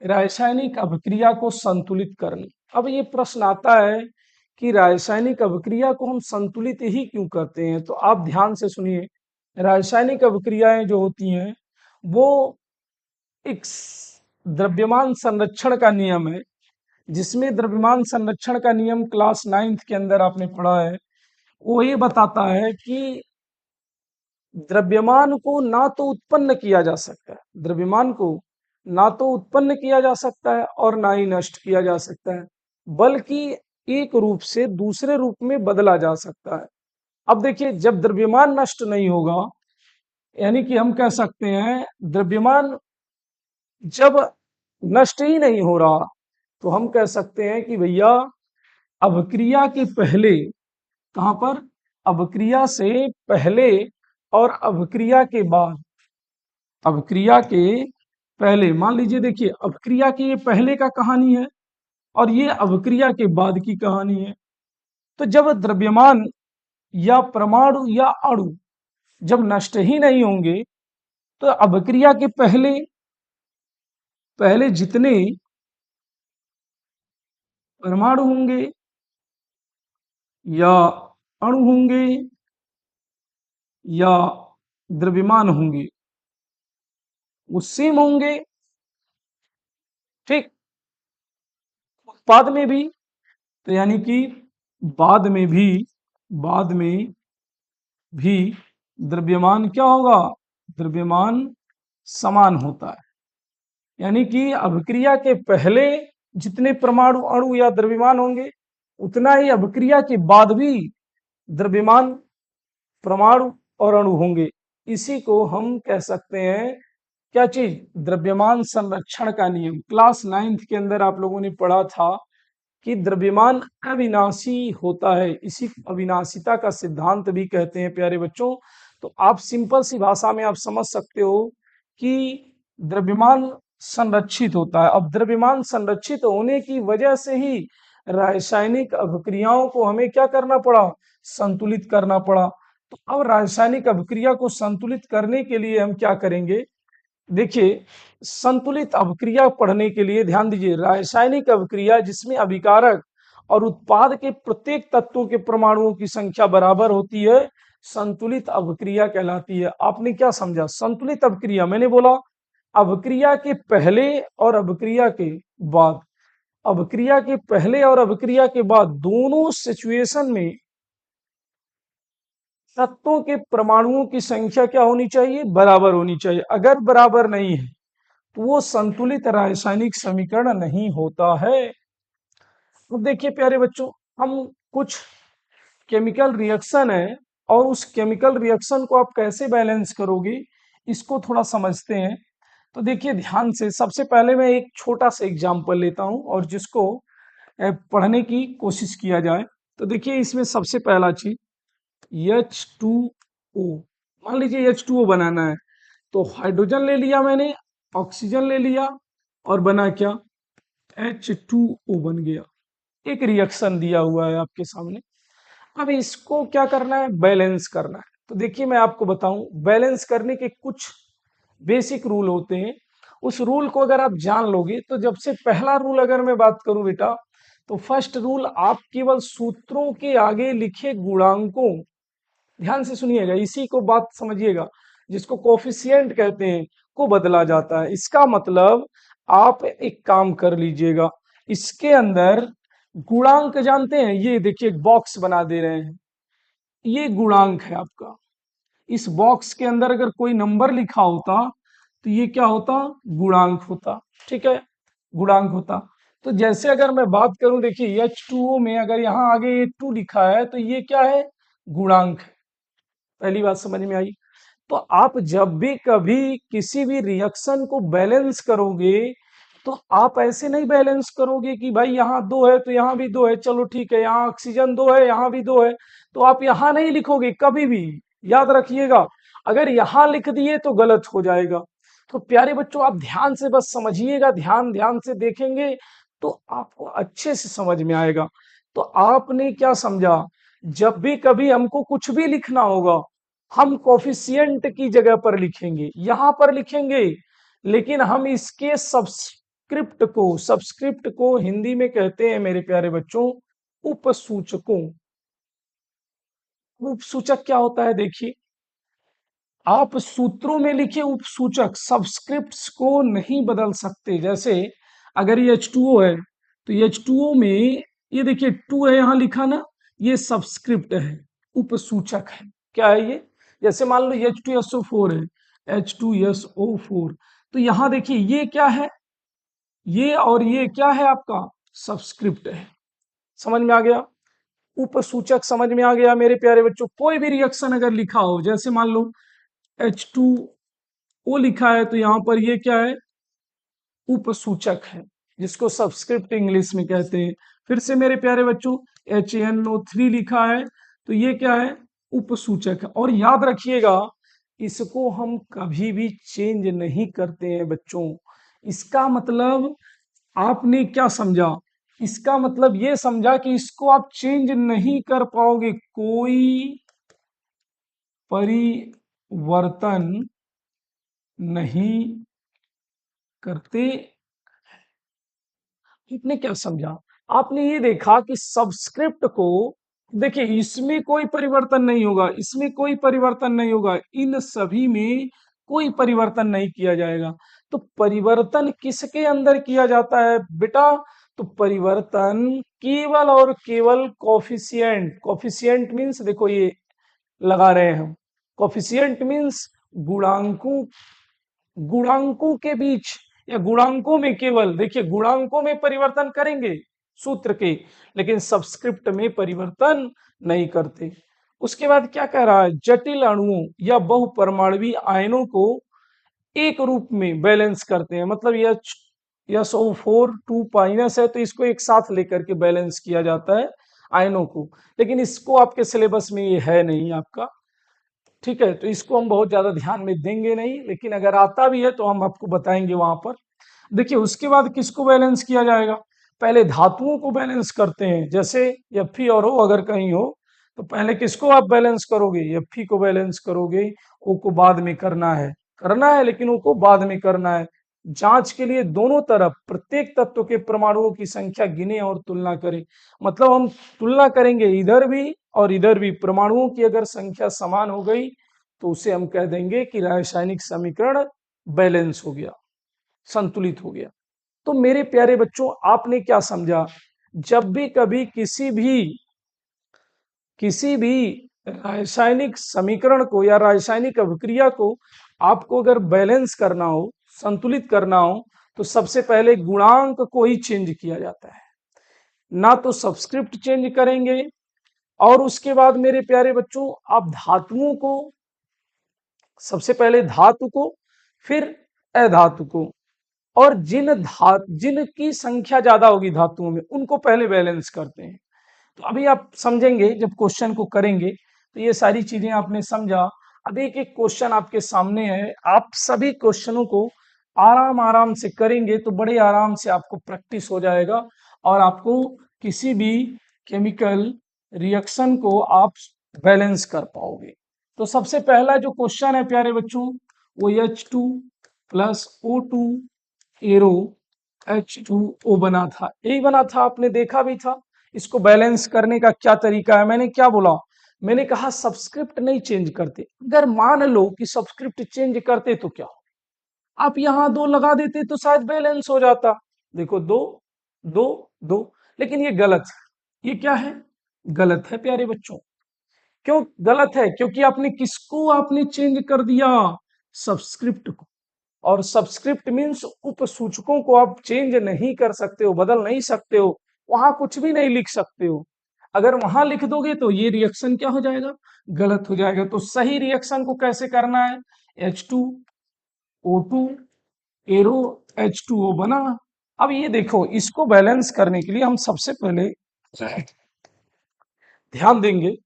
रासायनिक अभिक्रिया को संतुलित करना। अब ये प्रश्न आता है कि रासायनिक अभिक्रिया को हम संतुलित ही क्यों करते हैं, तो आप ध्यान से सुनिए। रासायनिक अभिक्रियाएं जो होती हैं वो एक द्रव्यमान संरक्षण का नियम है, जिसमें द्रव्यमान संरक्षण का नियम क्लास 9th के अंदर आपने पढ़ा है। वो ये बताता है कि द्रव्यमान को ना तो उत्पन्न किया जा सकता है, द्रव्यमान को ना तो उत्पन्न किया जा सकता है और ना ही नष्ट किया जा सकता है, बल्कि एक रूप से दूसरे रूप में बदला जा सकता है। अब देखिए, जब द्रव्यमान नष्ट नहीं होगा, यानी कि हम कह सकते हैं द्रव्यमान जब नष्ट ही नहीं हो रहा, तो हम कह सकते हैं कि भैया अभिक्रिया के पहले, कहां पर, अभिक्रिया से पहले और अभिक्रिया के बाद, अभिक्रिया के पहले मान लीजिए, देखिए अभिक्रिया के ये पहले का कहानी है और ये अभिक्रिया के बाद की कहानी है। तो जब द्रव्यमान या परमाणु या अणु जब नष्ट ही नहीं होंगे, तो अभिक्रिया के पहले पहले जितने परमाणु होंगे या अणु होंगे या द्रव्यमान होंगे वो सेम होंगे, ठीक। बाद में भी, तो यानी कि बाद में भी बाद में भी द्रव्यमान क्या होगा, द्रव्यमान समान होता है। यानी कि अभिक्रिया के पहले जितने परमाणु अणु या द्रव्यमान होंगे, उतना ही अभिक्रिया के बाद भी द्रव्यमान परमाणु और अणु होंगे। इसी को हम कह सकते हैं क्या चीज, द्रव्यमान संरक्षण का नियम। क्लास 9th के अंदर आप लोगों ने पढ़ा था कि द्रव्यमान अविनाशी होता है, इसी अविनाशिता का सिद्धांत भी कहते हैं प्यारे बच्चों। तो आप सिंपल सी भाषा में आप समझ सकते हो कि द्रव्यमान संरक्षित होता है। अब द्रव्यमान संरक्षित होने की वजह से ही रासायनिक अभिक्रियाओं को हमें क्या करना पड़ा, संतुलित करना पड़ा। तो अब रासायनिक अभिक्रिया को संतुलित करने के लिए हम क्या करेंगे, देखिए संतुलित अभिक्रिया पढ़ने के लिए ध्यान दीजिए। रासायनिक अभिक्रिया जिसमें अभिकारक और उत्पाद के प्रत्येक तत्वों के परमाणुओं की संख्या बराबर होती है, संतुलित अभिक्रिया कहलाती है। आपने क्या समझा, संतुलित अभिक्रिया मैंने बोला अभिक्रिया के पहले और अभिक्रिया के बाद, अभिक्रिया के पहले और अभिक्रिया के बाद दोनों सिचुएशन में तत्वों के परमाणुओं की संख्या क्या होनी चाहिए, बराबर होनी चाहिए। अगर बराबर नहीं है तो वो संतुलित रासायनिक समीकरण नहीं होता है। तो देखिए प्यारे बच्चों, हम कुछ केमिकल रिएक्शन है और उस केमिकल रिएक्शन को आप कैसे बैलेंस करोगे, इसको थोड़ा समझते हैं। तो देखिए ध्यान से, सबसे पहले मैं एक छोटा सा एग्जांपल लेता हूं और जिसको पढ़ने की कोशिश किया जाए। तो देखिए इसमें सबसे पहला चीज H2O, मान लीजिए H2O बनाना है, तो हाइड्रोजन ले लिया मैंने, ऑक्सीजन ले लिया और बना क्या, H2O बन गया। एक रिएक्शन दिया हुआ है आपके सामने। अब इसको क्या करना है, बैलेंस करना है। तो देखिए मैं आपको बताऊं, बैलेंस करने के कुछ बेसिक रूल होते हैं। उस रूल को अगर आप जान लोगे, तो जब से पहला रूल अगर मैं बात करूं बेटा, तो फर्स्ट रूल, आप केवल सूत्रों के आगे लिखे गुणांकों, ध्यान से सुनिएगा, इसी को बात समझिएगा, जिसको कोफिशिएंट कहते हैं, को बदला जाता है। इसका मतलब आप एक काम कर लीजिएगा, इसके अंदर गुणांक जानते हैं, ये देखिए एक बॉक्स बना दे रहे हैं, ये गुणांक है आपका। इस बॉक्स के अंदर अगर कोई नंबर लिखा होता तो ये क्या होता, गुणांक होता, ठीक है, गुणांक होता। तो जैसे अगर मैं बात करूं, देखिए H2O में अगर यहाँ आगे 2 लिखा है तो ये क्या है, गुणांक है। पहली बात समझ में आई। तो आप जब भी कभी किसी भी रिएक्शन को बैलेंस करोगे, तो आप ऐसे नहीं बैलेंस करोगे कि भाई यहाँ 2 है तो यहाँ भी 2 है, चलो ठीक है, यहाँ ऑक्सीजन 2 है यहाँ भी 2 है, तो आप यहाँ नहीं लिखोगे कभी भी, याद रखिएगा। अगर यहाँ लिख दिए तो गलत हो जाएगा। तो प्यारे बच्चों, आप ध्यान से बस समझिएगा, ध्यान ध्यान से देखेंगे तो आपको अच्छे से समझ में आएगा। तो आपने क्या समझा, जब भी कभी हमको कुछ भी लिखना होगा, हम कोफिशिएंट की जगह पर लिखेंगे, यहां पर लिखेंगे, लेकिन हम इसके सब सब्सक्रिप्ट को हिंदी में कहते हैं मेरे प्यारे बच्चों उपसूचकों। उपसूचक क्या होता है? देखिए, आप सूत्रों में लिखे उपसूचक सब्सक्रिप्ट्स को नहीं बदल सकते। जैसे अगर ये H2O है तो H2O में ये देखिए 2 है यहां लिखा ना, ये सब्सक्रिप्ट है, उपसूचक है। क्या है ये? जैसे मान लो H2SO4 है, H2SO4, तो यहां देखिए ये क्या है, ये और ये क्या है आपका सब्सक्रिप्ट है। समझ में आ गया? उपसूचक समझ में आ गया मेरे प्यारे बच्चों। कोई भी रिएक्शन अगर लिखा हो, जैसे मान लो H2O लिखा है तो यहां पर ये क्या है, उपसूचक है, जिसको सब्सक्रिप्ट इंग्लिश में कहते हैं। फिर से मेरे प्यारे बच्चों HNO3 लिखा है तो ये क्या है, उपसूचक है। और याद रखिएगा, इसको हम कभी भी चेंज नहीं करते हैं बच्चों। इसका मतलब आपने क्या समझा? इसका मतलब ये समझा कि इसको आप चेंज नहीं कर पाओगे। कोई परिवर्तन नहीं करते। आपने क्या समझा? आपने ये देखा कि सब्सक्रिप्ट को, देखिए इसमें कोई परिवर्तन नहीं होगा, इसमें कोई परिवर्तन नहीं होगा, इन सभी में कोई परिवर्तन नहीं किया जाएगा। तो परिवर्तन किसके अंदर किया जाता है बेटा? तो परिवर्तन केवल और केवल कॉफिशिएंट, कॉफिशिएंट मीन्स देखो ये लगा रहे हैं हम, कॉफिशिएंट मीन्स गुणांकों, गुणांकों के बीच या गुणांकों में, केवल देखिए गुणांकों में परिवर्तन करेंगे सूत्र के, लेकिन सब्सक्रिप्ट में परिवर्तन नहीं करते। उसके बाद क्या कह रहा है, जटिल अणुओं या बहुपरमाणुवी आयनों को एक रूप में बैलेंस करते हैं। मतलब SO4 2 है तो इसको एक साथ लेकर के बैलेंस किया जाता है आयनों को, लेकिन इसको आपके सिलेबस में ये है नहीं आपका, ठीक है, तो इसको हम बहुत ज्यादा ध्यान में देंगे नहीं, लेकिन अगर आता भी है तो हम आपको बताएंगे वहां पर। देखिए उसके बाद किसको बैलेंस किया जाएगा? पहले धातुओं को बैलेंस करते हैं, जैसे Fe और O अगर कहीं हो तो पहले किसको आप बैलेंस करोगे? Fe को बैलेंस करोगे, O को बाद में करना है, लेकिन O को बाद में करना है। जांच के लिए दोनों तरफ प्रत्येक तत्व के परमाणुओं की संख्या गिने और तुलना करें। मतलब हम तुलना करेंगे इधर भी और इधर भी, परमाणुओं की अगर संख्या समान हो गई तो उसे हम कह देंगे कि रासायनिक समीकरण बैलेंस हो गया, संतुलित हो गया। तो मेरे प्यारे बच्चों आपने क्या समझा? जब भी कभी किसी भी रासायनिक समीकरण को या रासायनिक अभिक्रिया को आपको अगर बैलेंस करना हो, संतुलित करना हो, तो सबसे पहले गुणांक को ही चेंज किया जाता है, ना तो सब्सक्रिप्ट चेंज करेंगे। और उसके बाद मेरे प्यारे बच्चों आप धातुओं को, सबसे पहले धातु को, फिर अधातु को, और जिनकी संख्या ज्यादा होगी धातुओं में उनको पहले बैलेंस करते हैं। तो अभी आप समझेंगे जब क्वेश्चन को करेंगे, तो ये सारी चीजें आपने समझा। अब एक एक क्वेश्चन आपके सामने है, आप सभी क्वेश्चनों को आराम आराम से करेंगे तो बड़े आराम से आपको प्रैक्टिस हो जाएगा और आपको किसी भी केमिकल रिएक्शन को आप बैलेंस कर पाओगे। तो सबसे पहला जो क्वेश्चन है प्यारे बच्चों, वो H2 + O2 एरो H2O बना था, यही बना था, आपने देखा भी था। इसको बैलेंस करने का क्या तरीका है? मैंने क्या बोला? मैंने कहा सब्सक्रिप्ट नहीं चेंज करते। अगर मान लो कि सब्सक्रिप्ट चेंज करते तो क्या, आप यहां 2 लगा देते तो शायद बैलेंस हो जाता। देखो 2 2 2, लेकिन ये गलत है। ये क्या है? गलत है प्यारे बच्चों। क्यों गलत है? क्योंकि आपने चेंज कर दिया, सब्सक्रिप्ट को। और सब्सक्रिप्ट मीन्स उपसूचकों को आप चेंज नहीं कर सकते हो, बदल नहीं सकते हो, वहां कुछ भी नहीं लिख सकते हो। अगर वहां लिख दोगे तो ये रिएक्शन क्या हो जाएगा? गलत हो जाएगा। तो सही रिएक्शन को कैसे करना है? H2O2 एरो H2O बना। अब ये देखो, इसको बैलेंस करने के लिए हम सबसे पहले ध्यान देंगे,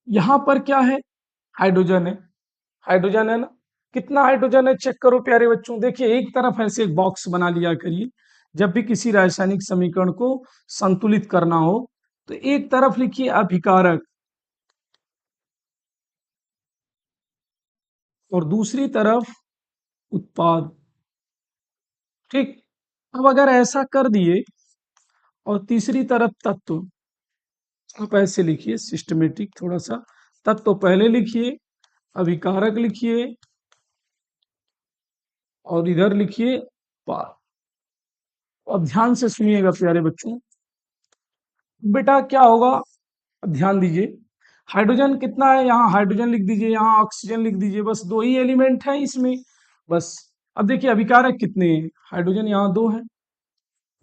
यहां पर क्या है? हाइड्रोजन है, हाइड्रोजन है ना? कितना हाइड्रोजन है चेक करो प्यारे बच्चों। देखिए एक तरफ ऐसे एक बॉक्स बना लिया करिए, जब भी किसी रासायनिक समीकरण को संतुलित करना हो तो एक तरफ लिखिए अभिकारक और दूसरी तरफ उत्पाद। ठीक। अब अगर ऐसा कर दिए और तीसरी तरफ तत्व, आप ऐसे लिखिए सिस्टमेटिक थोड़ा सा, तत्व पहले लिखिए, अभिकारक लिखिए और इधर लिखिए पार। अब ध्यान से सुनिएगा प्यारे बच्चों, बेटा क्या होगा, अब ध्यान दीजिए, हाइड्रोजन कितना है, यहाँ हाइड्रोजन लिख दीजिए, यहाँ ऑक्सीजन लिख दीजिए, बस दो ही एलिमेंट है इसमें बस। अब देखिए अभिकारक कितने हैं, हाइड्रोजन यहाँ दो है,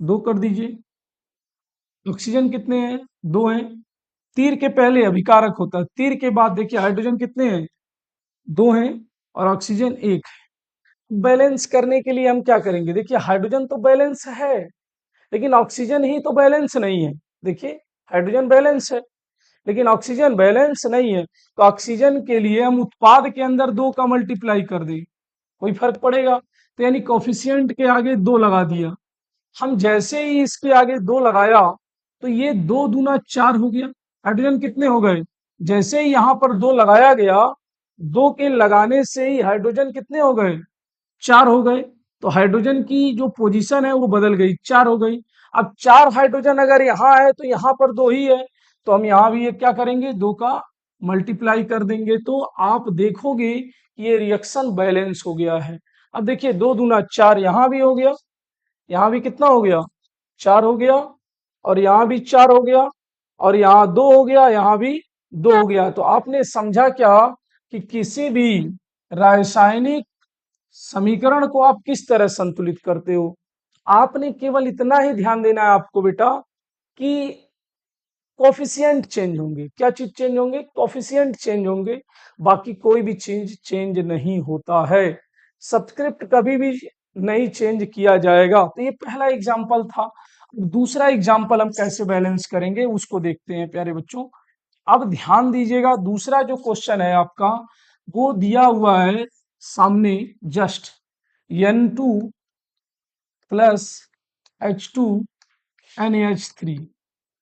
दो कर दीजिए, ऑक्सीजन कितने हैं, दो हैं। तीर के पहले अभिकारक होता है, तीर के बाद देखिए हाइड्रोजन कितने हैं, दो हैं और ऑक्सीजन एक है। बैलेंस करने के लिए हम क्या करेंगे, देखिए हाइड्रोजन तो बैलेंस है लेकिन ऑक्सीजन ही तो बैलेंस नहीं है। देखिए हाइड्रोजन बैलेंस है लेकिन ऑक्सीजन बैलेंस नहीं है, तो ऑक्सीजन के लिए हम उत्पाद के अंदर दो का मल्टीप्लाई कर दें, कोई फर्क पड़ेगा, तो यानी कोफिशिएंट के आगे दो लगा दिया। हम जैसे ही इसके आगे दो लगाया तो ये दो दूना चार हो गया, हाइड्रोजन कितने हो गए, जैसे ही यहाँ पर दो लगाया गया, दो के लगाने से ही हाइड्रोजन कितने हो गए, चार हो गए। तो हाइड्रोजन की जो पोजीशन है वो बदल गई, चार हो गई। अब चार हाइड्रोजन अगर यहाँ है तो यहाँ पर दो ही है, तो हम यहाँ भी ये क्या करेंगे, दो का मल्टीप्लाई कर देंगे, तो आप देखोगे कि ये रिएक्शन बैलेंस हो गया है। अब देखिए दो दूना चार, यहाँ भी हो गया, यहाँ भी कितना हो गया, चार हो गया, और यहाँ भी चार हो गया, और यहाँ दो हो गया, यहाँ भी दो हो गया। तो आपने समझा क्या कि किसी भी रासायनिक समीकरण को आप किस तरह संतुलित करते हो। आपने केवल इतना ही ध्यान देना है आपको बेटा कि कोफिशिएंट चेंज होंगे, क्या चीज चेंज होंगे, कोफिशिएंट चेंज होंगे, बाकी कोई भी चीज चेंज नहीं होता है। सब्सक्रिप्ट कभी भी नहीं चेंज किया जाएगा। तो ये पहला एग्जाम्पल था। दूसरा एग्जाम्पल हम कैसे बैलेंस करेंगे उसको देखते हैं प्यारे बच्चों। अब ध्यान दीजिएगा, दूसरा जो क्वेश्चन है आपका वो दिया हुआ है सामने, just N2 plus H2 NaH3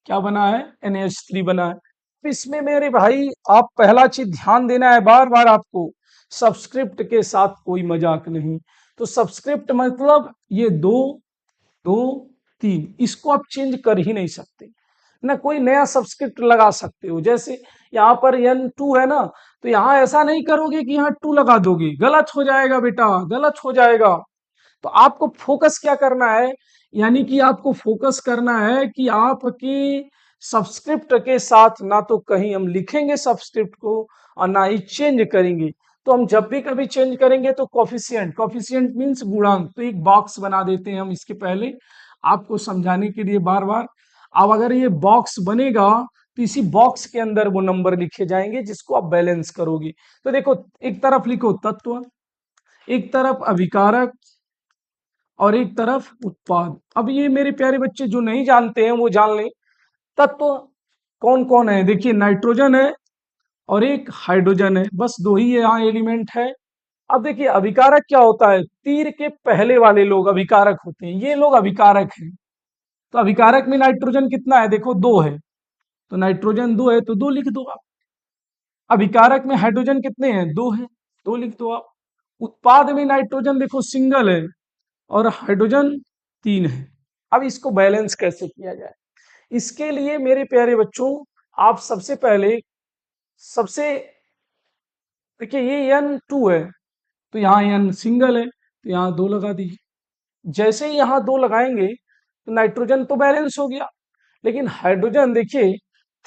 क्या बना है, NaH3 बना है। अब इसमें मेरे भाई आप पहला चीज ध्यान देना है, बार बार आपको, सब्सक्रिप्ट के साथ कोई मजाक नहीं। तो सब्सक्रिप्ट मतलब ये दो, दो, तीन, इसको आप चेंज कर ही नहीं सकते ना, कोई नया सब्सक्रिप्ट लगा सकते हो। जैसे यहाँ पर N2 है ना, तो यहाँ ऐसा नहीं करोगे कि यहाँ 2 लगा दोगे, गलत हो जाएगा बेटा, गलत हो जाएगा। तो आपको फोकस क्या करना है, यानी कि आपको फोकस करना है कि आपकी सब्सक्रिप्ट के साथ ना तो कहीं हम लिखेंगे सब्सक्रिप्ट को और ना ही चेंज करेंगे। तो हम जब भी कभी चेंज करेंगे तो कोफिशिएंट, कोफिशिएंट मींस गुणांक, तो एक बॉक्स बना देते हैं हम इसके पहले, आपको समझाने के लिए बार बार। अब अगर ये बॉक्स बनेगा तो इसी बॉक्स के अंदर वो नंबर लिखे जाएंगे जिसको आप बैलेंस करोगे। तो देखो एक तरफ लिखो तत्व, एक तरफ अभिकारक और एक तरफ उत्पाद। अब ये मेरे प्यारे बच्चे जो नहीं जानते हैं वो जान लें, तत्व कौन कौन है, देखिए नाइट्रोजन है और एक हाइड्रोजन है, बस दो ही यहाँ एलिमेंट है। अब देखिए अभिकारक क्या होता है, तीर के पहले वाले लोग अभिकारक होते हैं, ये लोग अभिकारक हैं। तो अभिकारक में नाइट्रोजन कितना है, देखो दो है, तो नाइट्रोजन दो है तो दो लिख दो आप। अभिकारक में हाइड्रोजन कितने हैं, दो है, दो लिख दो आप। उत्पाद में नाइट्रोजन देखो सिंगल है और हाइड्रोजन तीन है। अब इसको बैलेंस कैसे किया जाए, इसके लिए मेरे प्यारे बच्चों आप सबसे पहले, सबसे देखिए ये N2 है तो यहाँ N सिंगल है तो यहाँ दो लगा दीजिए। जैसे ही यहाँ दो लगाएंगे तो नाइट्रोजन तो बैलेंस हो गया, लेकिन हाइड्रोजन देखिए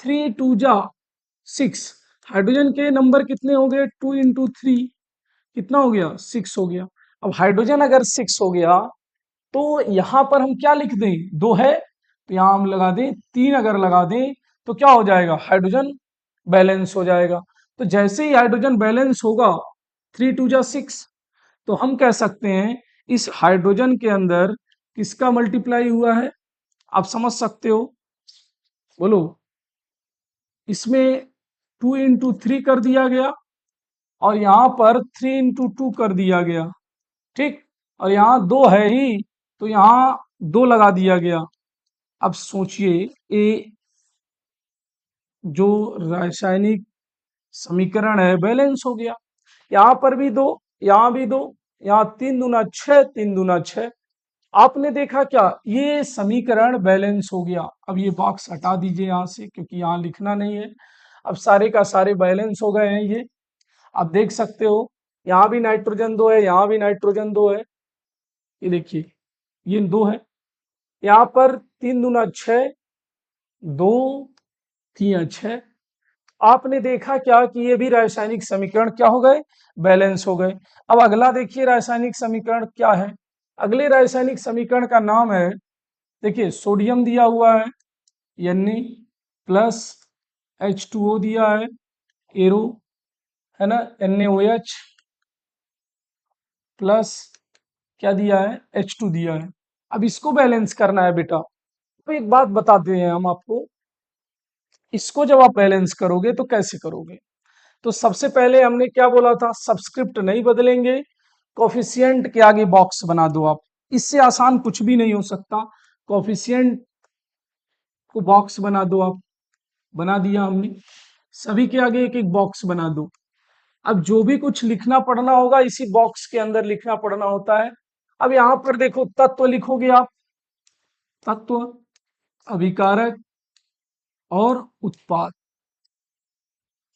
3 2 जा 6, हाइड्रोजन के नंबर कितने हो गए, 2 × 3 कितना हो गया, 6 हो गया। अब हाइड्रोजन अगर 6 हो गया तो यहाँ पर हम क्या लिख दें, दो है तो यहाँ हम लगा दें तीन, अगर लगा दें तो क्या हो जाएगा, हाइड्रोजन बैलेंस हो जाएगा। तो जैसे ही हाइड्रोजन बैलेंस होगा 3 2 जा 6, तो हम कह सकते हैं इस हाइड्रोजन के अंदर किसका मल्टीप्लाई हुआ है, आप समझ सकते हो, बोलो, इसमें 2 × 3 कर दिया गया और यहाँ पर 3 × 2 कर दिया गया, ठीक, और यहाँ दो है ही तो यहाँ दो लगा दिया गया। अब सोचिए ये जो रासायनिक समीकरण है बैलेंस हो गया, यहाँ पर भी दो, यहाँ भी दो, यहाँ 3 2 6, 3 2 6, आपने देखा क्या, ये समीकरण बैलेंस हो गया। अब ये बॉक्स हटा दीजिए यहां से, क्योंकि यहां लिखना नहीं है। अब सारे का सारे बैलेंस हो गए हैं ये। आप देख सकते हो यहाँ भी नाइट्रोजन 2 है, यहाँ भी नाइट्रोजन 2 है। ये देखिए ये 2 है। यहाँ पर 3 दूना 6, 2 3 6। आपने देखा क्या कि ये भी रासायनिक समीकरण क्या हो गए, बैलेंस हो गए। अब अगला देखिए रासायनिक समीकरण क्या है। अगले रासायनिक समीकरण का नाम है, देखिए सोडियम दिया हुआ है Na प्लस H2O दिया है, एरो है ना, NaOH प्लस क्या दिया है, H2 दिया है। अब इसको बैलेंस करना है बेटा। तो एक बात बताते हैं हम आपको, इसको जब आप बैलेंस करोगे तो कैसे करोगे। तो सबसे पहले हमने क्या बोला था, सबस्क्रिप्ट नहीं बदलेंगे, कोफिशिएंट के आगे बॉक्स बना दो आप। इससे आसान कुछ भी नहीं हो सकता। कोफिशिएंट को बॉक्स बना दो आप, बना दिया हमने। सभी के आगे एक एक बॉक्स बना दो। अब जो भी कुछ लिखना पढ़ना होगा इसी बॉक्स के अंदर लिखना पढ़ना होता है। अब यहां पर देखो तत्व लिखोगे आप, तत्व, अभिकारक और उत्पाद।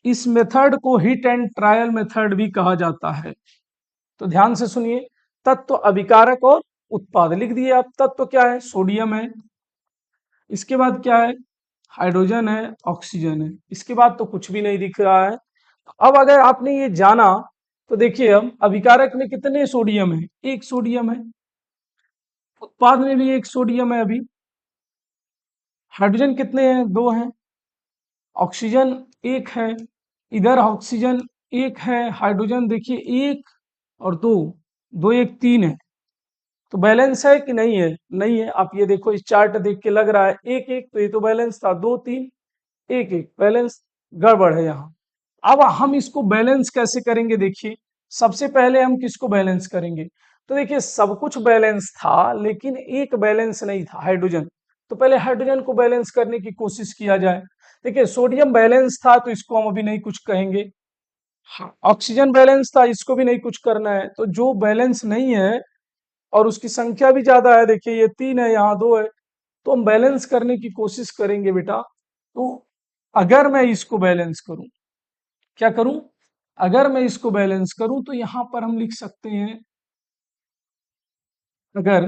इस मेथड को हिट एंड ट्रायल मेथड भी कहा जाता है। तो ध्यान से सुनिए, तत्व, अभिकारक और उत्पाद लिख दिए आप। तत्व क्या है, सोडियम है। इसके बाद क्या है, हाइड्रोजन है, ऑक्सीजन है। इसके बाद तो कुछ भी नहीं दिख रहा है। अब अगर आपने ये जाना तो देखिए, हम अभिकारक में कितने सोडियम है, एक सोडियम है। उत्पाद में भी एक सोडियम है अभी। हाइड्रोजन कितने हैं, दो हैं। ऑक्सीजन एक है, इधर ऑक्सीजन एक है, हाइड्रोजन देखिए एक और दो, दो एक तीन है। तो बैलेंस है कि नहीं है, नहीं है। आप ये देखो, इस चार्ट देख के लग रहा है एक एक, तो ये तो बैलेंस था, दो तीन एक एक, बैलेंस गड़बड़ है यहाँ। अब हम इसको बैलेंस कैसे करेंगे, देखिए सबसे पहले हम किसको बैलेंस करेंगे। तो देखिए सब कुछ बैलेंस था, लेकिन एक बैलेंस नहीं था, हाइड्रोजन। तो पहले हाइड्रोजन को बैलेंस करने की कोशिश किया जाए। देखिए सोडियम बैलेंस था, तो इसको हम अभी नहीं कुछ कहेंगे। हाँ, ऑक्सीजन बैलेंस था, इसको भी नहीं कुछ करना है। तो जो बैलेंस नहीं है और उसकी संख्या भी ज्यादा है, देखिए ये तीन है, यहाँ दो है, तो हम बैलेंस करने की कोशिश करेंगे बेटा। तो अगर मैं इसको बैलेंस करूं, क्या करूं, अगर मैं इसको बैलेंस करूं तो यहां पर हम लिख सकते हैं, अगर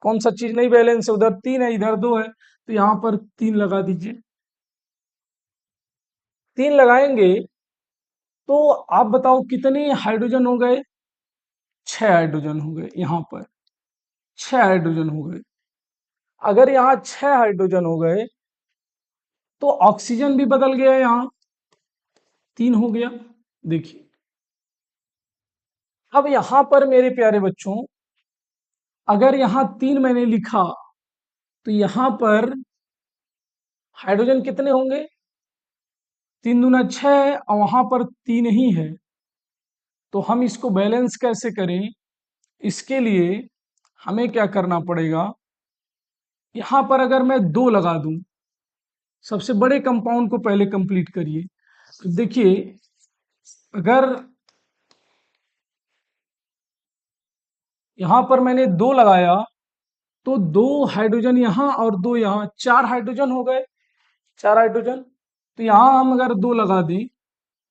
कौन सा चीज नहीं बैलेंस है, उधर तीन है इधर दो है, तो यहां पर तीन लगा दीजिए। तीन लगाएंगे तो आप बताओ कितने हाइड्रोजन हो गए, छह हाइड्रोजन हो गए यहां पर, छह हाइड्रोजन हो गए। अगर यहाँ छह हाइड्रोजन हो गए तो ऑक्सीजन भी बदल गया, यहाँ तीन हो गया। देखिए अब यहां पर मेरे प्यारे बच्चों, अगर यहां तीन मैंने लिखा तो यहां पर हाइड्रोजन कितने होंगे, तीन दूना छह है और वहां पर तीन ही है। तो हम इसको बैलेंस कैसे करें, इसके लिए हमें क्या करना पड़ेगा, यहां पर अगर मैं दो लगा दूं, सबसे बड़े कंपाउंड को पहले कंप्लीट करिए। तो देखिए अगर यहां पर मैंने दो लगाया तो दो हाइड्रोजन यहाँ और दो यहाँ, चार हाइड्रोजन हो गए, चार हाइड्रोजन। तो यहां हम अगर दो लगा दें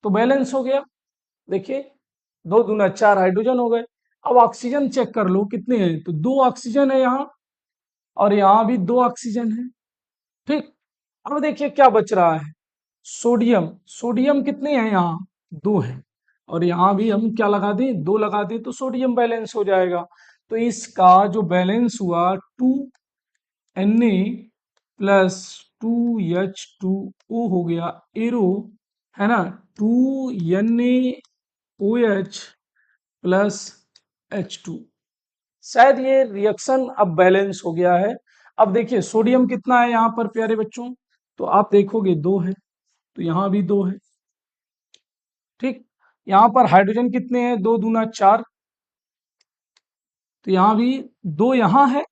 तो बैलेंस हो गया। देखिए दो दूना चार हाइड्रोजन हो गए। अब ऑक्सीजन चेक कर लो कितने हैं, तो दो ऑक्सीजन है यहाँ और यहाँ भी दो ऑक्सीजन है। ठीक, अब देखिए क्या बच रहा है, सोडियम। सोडियम कितने हैं यहाँ, दो है, और यहाँ भी हम क्या लगा दें, दो लगा दें, तो सोडियम बैलेंस हो जाएगा। तो इसका जो बैलेंस हुआ, to Na plus two H2O हो गया, एरो है ना, टू NaOH प्लस H2। शायद ये रिएक्शन अब बैलेंस हो गया है। अब देखिए सोडियम कितना है यहाँ पर प्यारे बच्चों, तो आप देखोगे दो है, तो यहाँ भी दो है। ठीक, यहाँ पर हाइड्रोजन कितने हैं, दो दूना चार, तो यहाँ भी दो यहाँ है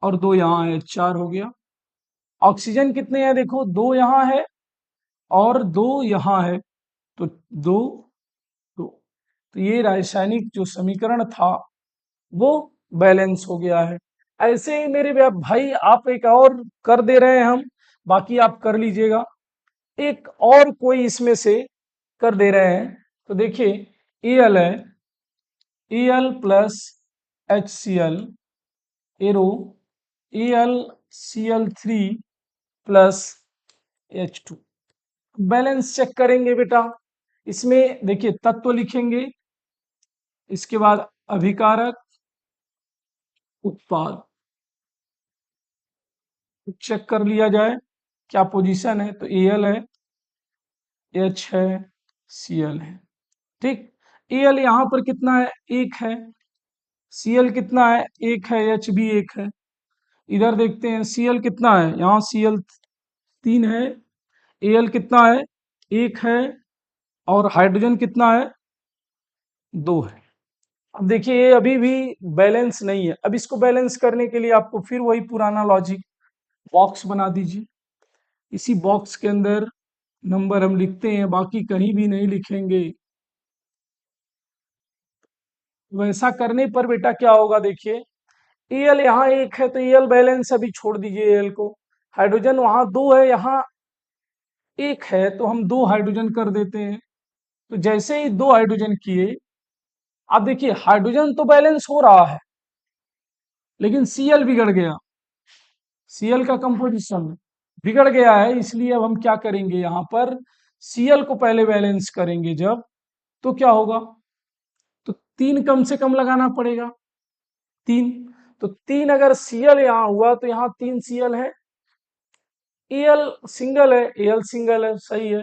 और दो यहाँ है, चार हो गया। ऑक्सीजन कितने हैं, देखो दो यहाँ है और दो यहाँ है, तो दो दो। तो ये रासायनिक जो समीकरण था वो बैलेंस हो गया है। ऐसे ही मेरे भाई आप एक और कर दे रहे हैं हम, बाकी आप कर लीजिएगा। एक और कोई इसमें से कर दे रहे हैं, तो देखिए एल है, L plus H C L arrow, L C L three plus H2। Balance check करेंगे बेटा, इसमें देखिए तत्व लिखेंगे, इसके बाद अभिकारक, उत्पाद चेक कर लिया जाए क्या पोजीशन है, तो Al है, H है, Cl है। ठीक, Al यहाँ पर कितना है, एक है, Cl कितना है, एक है, H भी एक है। इधर देखते हैं Cl कितना है, यहाँ Cl 3 है, Al कितना है, एक है, और हाइड्रोजन कितना है, 2 है। अब देखिए ये अभी भी बैलेंस नहीं है। अब इसको बैलेंस करने के लिए आपको फिर वही पुराना लॉजिक, बॉक्स बना दीजिए। इसी बॉक्स के अंदर नंबर हम लिखते हैं, बाकी कहीं भी नहीं लिखेंगे। वैसा करने पर बेटा क्या होगा, देखिए एल यहाँ एक है तो एल बैलेंस अभी छोड़ दीजिए एल को। हाइड्रोजन वहां 2 है, यहाँ एक है, तो हम 2 हाइड्रोजन कर देते हैं। तो जैसे ही 2 हाइड्रोजन किए, अब देखिए हाइड्रोजन तो बैलेंस हो रहा है, लेकिन Cl बिगड़ गया, Cl का कंपोजिशन बिगड़ गया है। इसलिए अब हम क्या करेंगे, यहाँ पर Cl को पहले बैलेंस करेंगे जब, तो क्या होगा, तो 3 कम से कम लगाना पड़ेगा, 3। तो 3 अगर Cl यहाँ हुआ तो यहाँ 3 Cl है, Al सिंगल है, Al सिंगल है, सही है।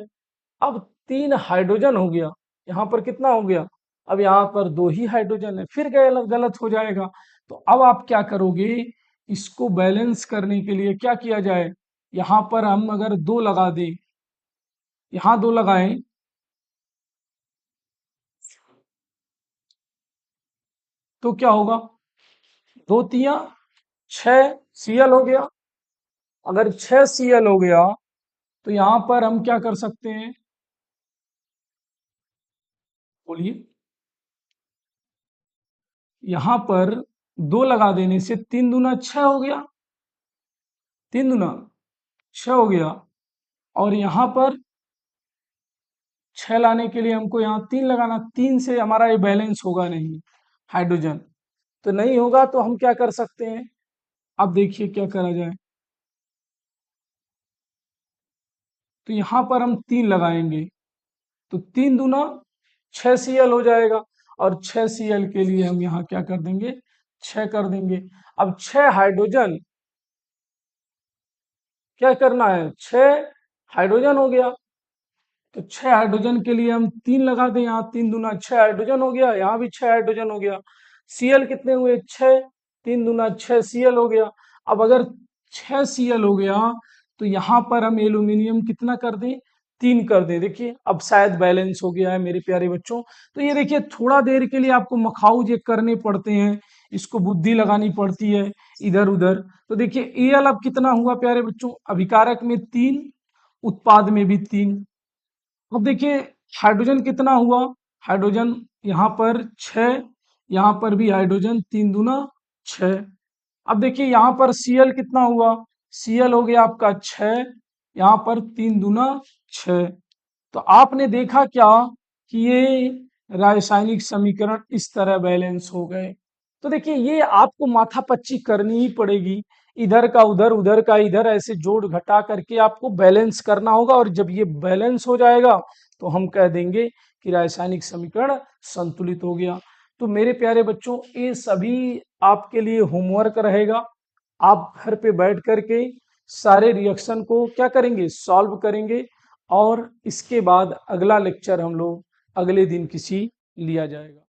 अब 3 हाइड्रोजन हो गया, यहाँ पर कितना हो गया, अब यहाँ पर 2 ही हाइड्रोजन है, फिर गलत हो जाएगा। तो अब आप क्या करोगे, इसको बैलेंस करने के लिए क्या किया जाए, यहाँ पर हम अगर 2 लगा दें, यहाँ 2 लगाएं, तो क्या होगा, 2 तिया 6 Cl हो गया। अगर 6 Cl हो गया, तो यहाँ पर हम क्या कर सकते हैं, बोलिए। यहाँ पर 2 लगा देने से 3 दूना 6 हो गया, 3 दूना 6 हो गया, और यहाँ पर 6 लाने के लिए हमको यहाँ 3 लगाना, 3 से हमारा ये बैलेंस होगा नहीं, हाइड्रोजन तो नहीं होगा। तो हम क्या कर सकते हैं, अब देखिए क्या करा जाए, तो यहाँ पर हम 3 लगाएंगे, तो 3 दूना 6 Cl हो जाएगा, और 6 Cl के लिए हम यहाँ क्या कर देंगे, 6 कर देंगे। अब 6 हाइड्रोजन क्या करना है, 6 हाइड्रोजन हो गया, तो 6 हाइड्रोजन के लिए हम 3 लगा दें, यहाँ 3 दूना 6 हाइड्रोजन हो गया, यहाँ भी 6 हाइड्रोजन हो गया। Cl कितने हुए, 6, 3 दूना 6 Cl हो गया। अब अगर 6 Cl हो गया, तो यहाँ पर हम एल्यूमिनियम कितना कर दें, 3 कर दें। देखिए अब शायद बैलेंस हो गया है मेरे प्यारे बच्चों। तो ये देखिए थोड़ा देर के लिए आपको मखाउज ये करने पड़ते हैं, इसको बुद्धि लगानी पड़ती है इधर उधर। तो देखिए Al अब कितना हुआ प्यारे बच्चों, अभिकारक में 3, उत्पाद में भी 3। अब देखिए हाइड्रोजन कितना हुआ, हाइड्रोजन यहाँ पर 6, यहाँ पर भी हाइड्रोजन, 3 दूना 6। अब देखिए यहाँ पर Cl कितना हुआ, Cl हो गया आपका 6, यहाँ पर 3 दूना 6। तो आपने देखा क्या कि ये रासायनिक समीकरण इस तरह बैलेंस हो गए। तो देखिए ये आपको माथापच्ची करनी ही पड़ेगी, इधर का उधर, उधर का इधर, ऐसे जोड़ घटा करके आपको बैलेंस करना होगा। और जब ये बैलेंस हो जाएगा, तो हम कह देंगे कि रासायनिक समीकरण संतुलित हो गया। तो मेरे प्यारे बच्चों, ये सभी आपके लिए होमवर्क रहेगा। आप घर पे बैठ करके सारे रिएक्शन को क्या करेंगे, सॉल्व करेंगे, और इसके बाद अगला लेक्चर हम लोग अगले दिन किसी लिया जाएगा।